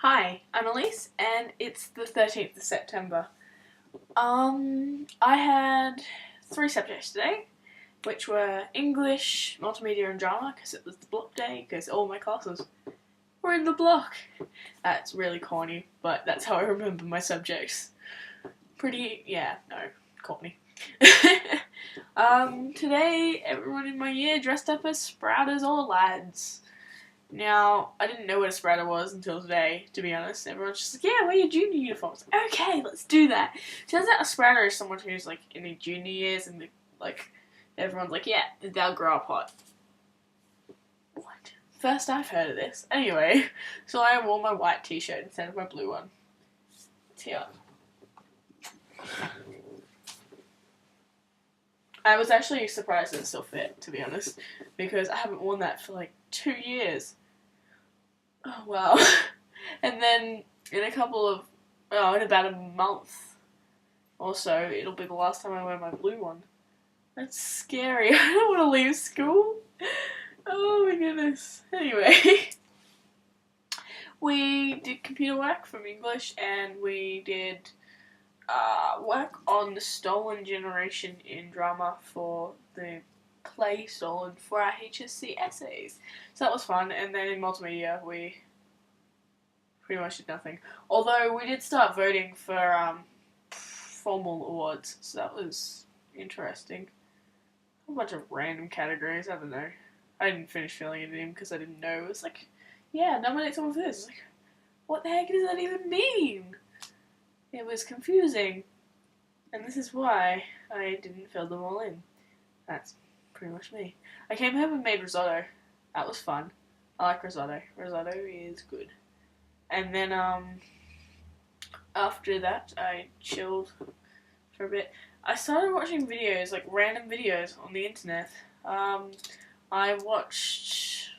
Hi, I'm Elise, and it's the 13th of September. I had 3 subjects today, which were English, Multimedia and Drama, because it was the block day, because all my classes were in the block. That's really corny, but that's how I remember my subjects. Corny. Today, everyone in my year dressed up as Sprouters or lads. Now, I didn't know what a Sprouter was until today, to be honest. Everyone's just like, yeah, wear your junior uniforms. Okay, let's do that. Turns out a Sprouter is someone who's, like, in their junior years and, everyone's like, yeah, they'll grow up hot. What? First I've heard of this. Anyway, so I wore my white t-shirt instead of my blue one. It's here. I was actually surprised that it still fit, to be honest, because I haven't worn that for, 2 years. Oh, wow. And then in about a month or so, it'll be the last time I wear my blue one. That's scary. I don't want to leave school. Oh my goodness. Anyway, we did computer work from English, and we did work on the Stolen Generation in drama for the play Stolen for our HSC essays. So that was fun, and then in multimedia we pretty much did nothing. Although we did start voting for formal awards, so that was interesting. A bunch of random categories, I don't know. I didn't finish filling it in because I didn't know. It was like, yeah, nominate someone for this. Like, what the heck does that even mean? It was confusing. And this is why I didn't fill them all in. That's pretty much me. I came home and made risotto. That was fun. I like risotto. Risotto is good. And then, after that, I chilled for a bit. I started watching videos, random videos on the internet. I watched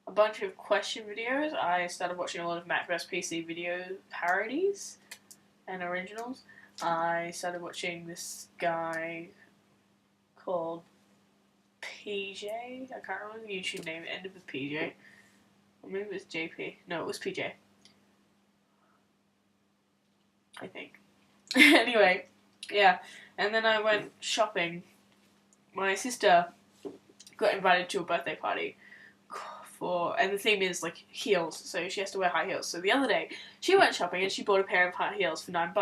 a bunch of question videos. I started watching a lot of Mac vs. PC video parodies and originals. I started watching this guy called PJ. I can't remember the YouTube name. It ended with PJ. Or maybe it was JP. No, it was PJ. I think. Anyway, yeah. And then I went shopping. My sister got invited to a birthday party and the theme is heels, so she has to wear high heels. So the other day she went shopping and she bought a pair of high heels for $9. And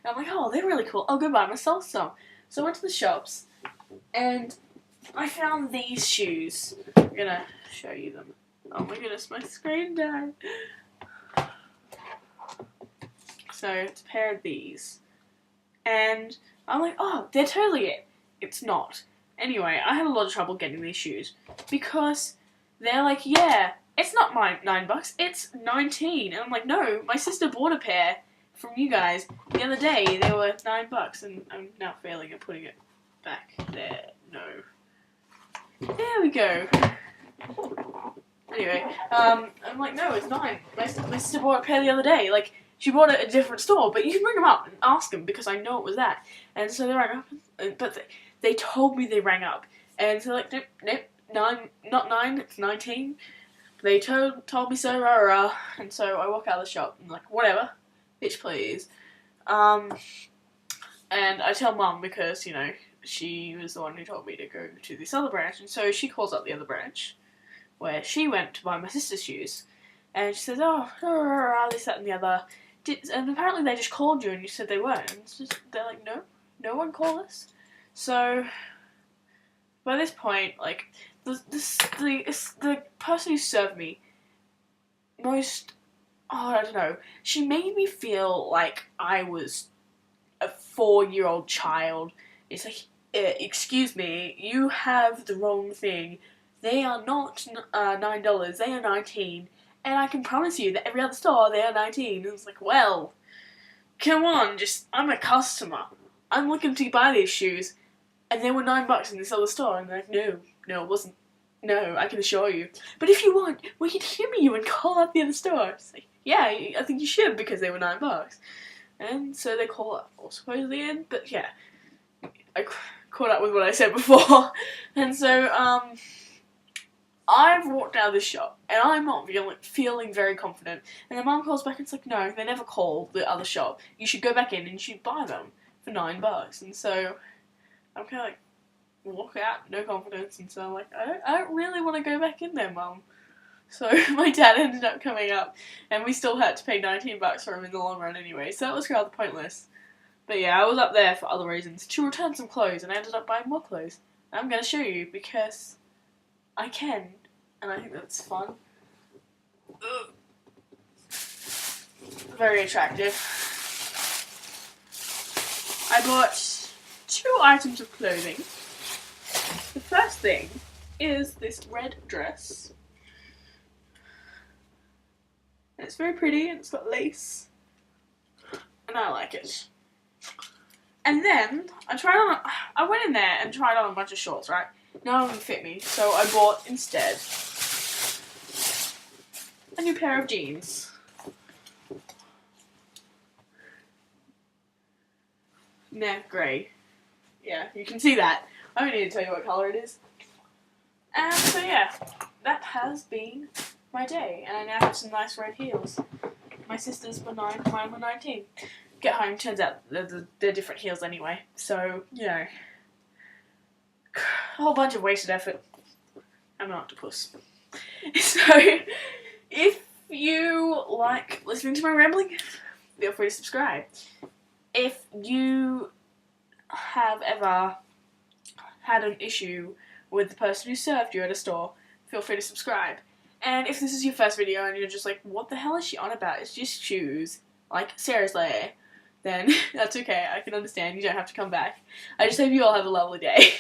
I'm like, oh, they're really cool. I'll go buy myself some. So I went to the shops and I found these shoes. I'm gonna show you them. Oh my goodness, my screen died. So it's a pair of these. And I'm like, oh, they're totally it. It's not. Anyway, I had a lot of trouble getting these shoes because they're like, yeah, it's not $9, it's 19. And I'm like, no, my sister bought a pair from you guys the other day. They were $9, and I'm now failing at putting it back there. No. There we go. Anyway, I'm like, no, it's 9. My sister bought a pair the other day. She bought it at a different store, but you can bring them up and ask them because I know it was that. And so they rang up, but they told me they rang up. And so nope, 9, not 9, it's 19. They told me so, rah rah. And so I walk out of the shop and I'm like, whatever, bitch please. And I tell Mum because, she was the one who told me to go to this other branch. And so she calls up the other branch where she went to buy my sister's shoes. And she says, oh, this, that and the other. And apparently they just called you and you said they weren't. And they're like, no one called us. So by this point, the person who served me I don't know, she made me feel like I was a 4-year-old child. It's like, excuse me, you have the wrong thing. They are not $9, they are 19. And I can promise you that every other store, they are 19. And it's like, well, come on, I'm a customer. I'm looking to buy these shoes. And they were $9 in this other store. And they're like, no, it wasn't. No, I can assure you. But if you want, we can humor you and call up the other store. It's like, yeah, I think you should because they were $9. And so they call up, or supposedly in, but yeah. I caught up with what I said before. And so, I've walked out of this shop and I'm not feeling very confident. And the mum calls back and it's like, no, they never call the other shop. You should go back in and you should buy them for $9. And so I'm kind of like, walk out, no confidence. And so I'm like, I don't really want to go back in there, Mum. So my dad ended up coming up and we still had to pay $19 for him in the long run anyway. So that was rather pointless. But yeah, I was up there for other reasons, to return some clothes, and I ended up buying more clothes. And I'm going to show you because I can, and I think that's fun. Ugh. Very attractive. I bought 2 items of clothing. The first thing is this red dress. And it's very pretty, and it's got lace. And I like it. And then, I went in there and tried on a bunch of shorts, right? None of them fit me, so I bought, instead, a new pair of jeans. Nah, grey. Yeah, you can see that. I don't need to tell you what colour it is. And so yeah, that has been my day, and I now have some nice red heels. My sister's were 9, mine were 19. Get home, turns out they're different heels anyway, so, you know, a whole bunch of wasted effort. I'm an octopus. So, if you like listening to my rambling, feel free to subscribe. If you have ever had an issue with the person who served you at a store, feel free to subscribe. And if this is your first video and you're just like, what the hell is she on about? It's just shoes. Like, seriously. Then that's okay. I can understand. You don't have to come back. I just hope you all have a lovely day.